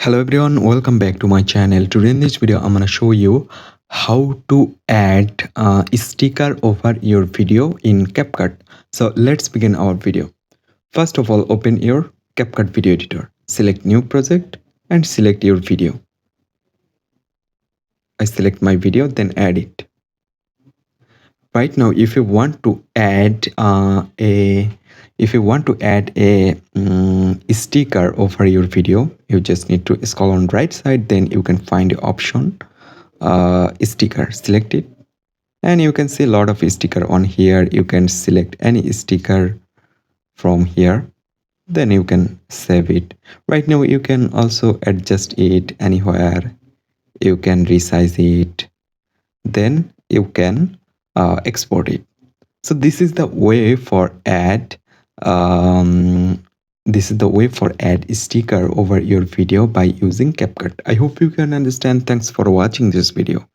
Hello everyone, welcome back to my channel. Today in this video I'm gonna show you how to add a sticker over your video in CapCut. So let's begin our video. First of all, open your CapCut video editor, select new project and select your video. I select my video, then add it. Right now, if you want to add a sticker over your video, you just need to scroll on right side, then you can find the option sticker, select it, and you can see a lot of sticker on here. You can select any sticker from here, then you can save it. Right now you can also adjust it anywhere, you can resize it, then you can export it. So this is the way for add sticker over your video by using CapCut. I hope you can understand. Thanks for watching this video.